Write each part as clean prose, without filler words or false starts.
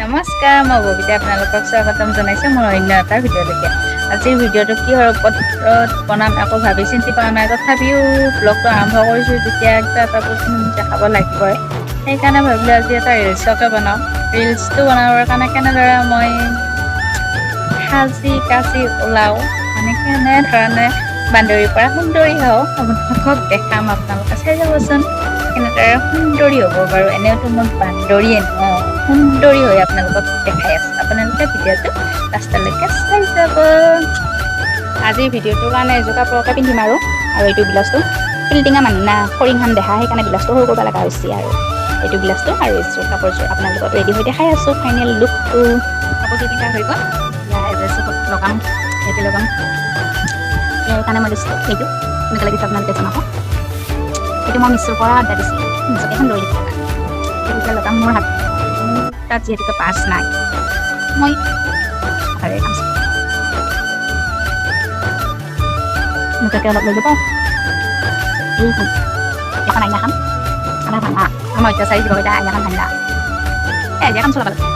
নমস্কাৰ, মই ববিতা আপোনালোকক স্বাগতম জনাইছোঁ মোৰ অন্য এটা ভিডিঅ'লৈকে। আজিৰ ভিডিঅ'টো কিহৰ ওপৰত বনাম আকৌ ভাবি চিন্তি পোৱা নাই, তথাপিও ব্লগটো আৰম্ভ কৰিছোঁ যেতিয়া এটা বস্তু দেখাব লাগিবই। সেইকাৰণে ভাবিলোঁ আজি এটা ৰিলচকে বনাওঁ। ৰিলচটো বনাবৰ কাৰণে কেনেদৰে মই সাজি কাচি ওলাওঁ, মানে কেনেধৰণে বান্দৰীৰ পৰা সুন্দৰী হওঁ আপোনালোকক দেখাম। আপোনালোকে চাই যাবচোন কেনেদৰে সুন্দৰী হ'ব বাৰু। এনেওতো মই বান্দৰীয়ে ন, সুন্দৰী হৈ আপোনালোকক দেখাই আছোঁ। আপোনালোকে ভিডিঅ'টো লাষ্টলৈকে চাই যাব। আজিৰ ভিডিঅ'টোৰ কাৰণে এযোৰ কাপোৰকে পিন্ধিম আৰু এইটো ব্লাউজটো ফিল্টিঙা মানুহ না খৰিংখান দেখা, সেইকাৰণে ব্লাউজটো সৰু কৰিব লগা হৈছে। আৰু এইটো ব্লাউজটো আৰু এইযোৰ কাপোৰযোৰ আপোনালোকক ৰেডি হৈ দেখাই আছোঁ। ফাইনেল লুকটো কাপোৰযোৰ পিন্ধা হৈ গ'ল। এতিয়া এড্ৰেছত লগাম, সেইটো লগাম। সেইকাৰণে মই দিছোঁ সেইটো এনেকৈ লাগিছে আপোনালোকে জনাব। এইটো মই মিছৰ পৰা অৰ্ডাৰ দিছিলোঁ, নিজকে এখন লৈ দিব লগা। এতিয়া লগাম মোৰ হাত, তাত যিহেতুকে পাৰ্চ নাই, মই হাতেৰে কাম এনেকুৱাকৈ অলপ লৈ ল'ব। এখন আইনাখন আমাৰ ভাঙা, আমাৰ অত্যাচাৰী দিব এতিয়া আইনাখন ভাঙা। এতিয়া কাম চলাব লাগে।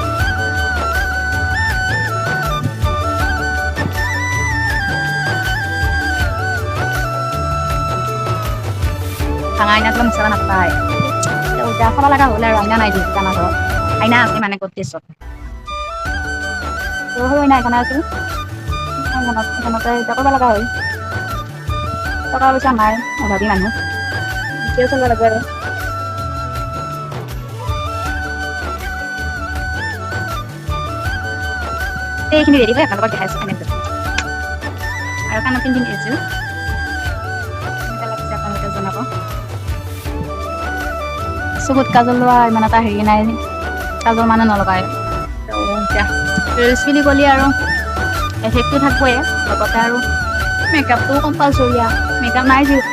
ভাঙা আইনাটো মুচাব নাপায়। এতিয়া চাব লগা হ'ল আৰু আইনা নাই যিহেতু আমাৰ ঘৰত। আইনা আছে মানে গডৰেজত, সৰু আইনা এখন আছিল, এখনতে এতিয়া কৰিব লগা হ'ল। টকা পইচা নাই, অভাৱী মানুহ, এতিয়া চলিব লাগিব আৰু। এইখিনি ৰেডি হৈ আপোনালোকক দেখাইছোঁ ফাইনেলটো। আৰু কাণত পিন্ধিম এযোৰ, কেনেকুৱা লাগিছে আপোনালোকে জনাব। চকুত কাজল লোৱা ইমান এটা হেৰি নাই, কাজল মানে নলগায়। এতিয়া ৰিলচ বুলি ক'লে আৰু এফেক্টটো থাকবই, লগতে আৰু মেকআপটোও কম্পালচৰিয়া। মেকআপ নাই যিহেতু,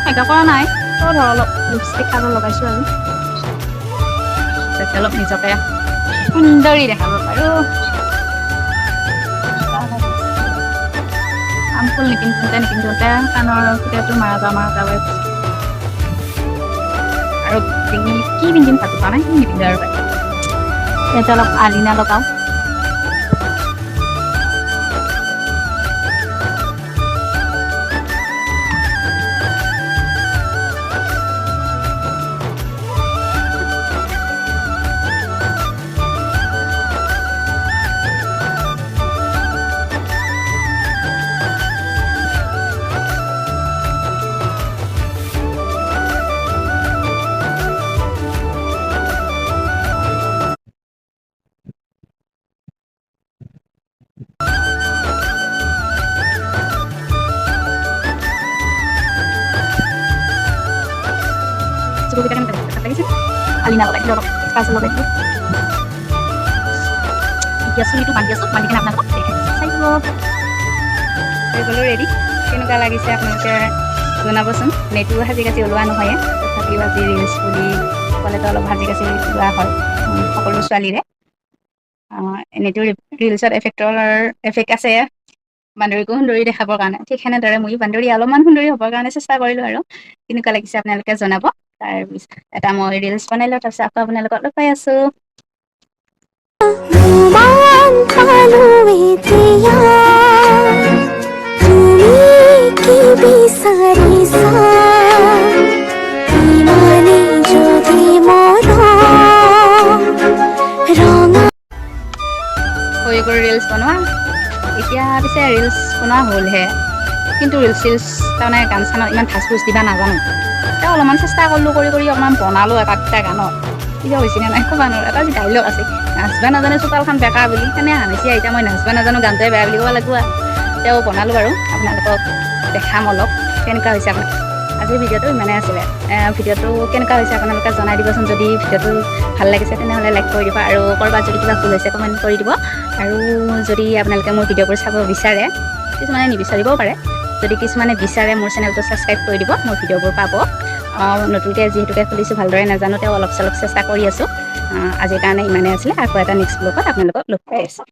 মেকআপ কৰা নাই, তো ধৰ অলপ লিপষ্টিক কাজল লগাইছোঁ আৰু যাতে অলপ নিজকে সুন্দৰী দেখাব পাৰোঁ। কাণফুল নিপিন্ধোঁতে কাণৰ ফুটাটো মাৰা যাওঁ আৰু কি পিন্ধিম ভাবি পোৱা নাই, কি নিপিন্ধো আৰু ইয়াতে অলপ আলিনা লগাওঁ। চকুকেইটা কেনেকৈ লাগিছে, আলিনা লগাই দিলোঁ, অলপ কাজল লগাই দিলোঁ। এতিয়া চুলিটো বান্ধি আছোঁ, বান্ধি কিনে আপোনালোকক চাই দিব। হৈ গ'লো ৰেডি। কেনেকুৱা লাগিছে আপোনালোকে জনাবচোন। নেটো সাজি কাচি ওলোৱা নহয়ে, তথাপিও আজি ৰিলচ বুলি ক'লেতো অলপ সাজি কাচি লোৱা হয় সকলো ছোৱালীৰে। এনেইতো ৰিলচত এফেক্ট আছে বান্দৰীকো সুন্দৰী দেখাবৰ কাৰণে, ঠিক সেনেদৰে ময়ো বান্দৰী অলপমান সুন্দৰী হ'বৰ কাৰণে চেষ্টা কৰিলোঁ আৰু। কেনেকুৱা লাগিছে আপোনালোকে জনাব। তাৰপিছত এটা মই ৰিলচ বনাই লওঁ, তাৰপিছত আকৌ আপোনালোকক লগ পাই আছোঁ। হৈ গ'ল ৰিলচ বনোৱা। এতিয়া পিছে ৰিলচ বনোৱা হ'লহে, কিন্তু ৰিলচ তাৰমানে গান চানত ইমান ভাজ ভুজ দিবা নাজানো। এতিয়া অলপমান চেষ্টা কৰিলোঁ, কৰি অলপমান বনালোঁ এটা দুটা গানত। কিবা হৈছেনে নাই ক'ব নোৱাৰোঁ। এটা যি ডাইলগ আছে, নাচবা নাজানে চোতালখন বেকা বুলি, সেনে হানিছে। এতিয়া মই নাচবা নাজানো গানটোৱে বেয়া বুলি ক'ব লাগিব। তেওঁ বনালোঁ বাৰু, আপোনালোকক দেখাম অলপ কেনেকুৱা হৈছে। আজিৰ ভিডিঅ'টো ইমানেই আছিলে। ভিডিঅ'টো কেনেকুৱা হৈছে আপোনালোকে জনাই দিবচোন। যদি ভিডিঅ'টো ভাল লাগিছে তেনেহ'লে লাইক কৰি দিব, আৰু ক'ৰবাত যদি কিবা ভুল হৈছে কমেণ্ট কৰি দিব। আৰু যদি আপোনালোকে মোৰ ভিডিঅ'বোৰ চাব বিচাৰে, কিছুমানে নিবিচাৰিবও পাৰে, যদি কিছুমানে বিচাৰে মোৰ চেনেলটো ছাবস্ক্ৰাইব কৰি দিব, মোৰ ভিডিঅ'বোৰ পাব। নতুনকৈ যিহেতুকে খুলিছোঁ ভালদৰে নাজানো, তেওঁ অলপ চলপ চেষ্টা কৰি আছোঁ। আজিৰ কাৰণে ইমানেই আছিলে। আকৌ এটা নেক্সট ব্লগত আপোনালোকক লগ পাই আছোঁ।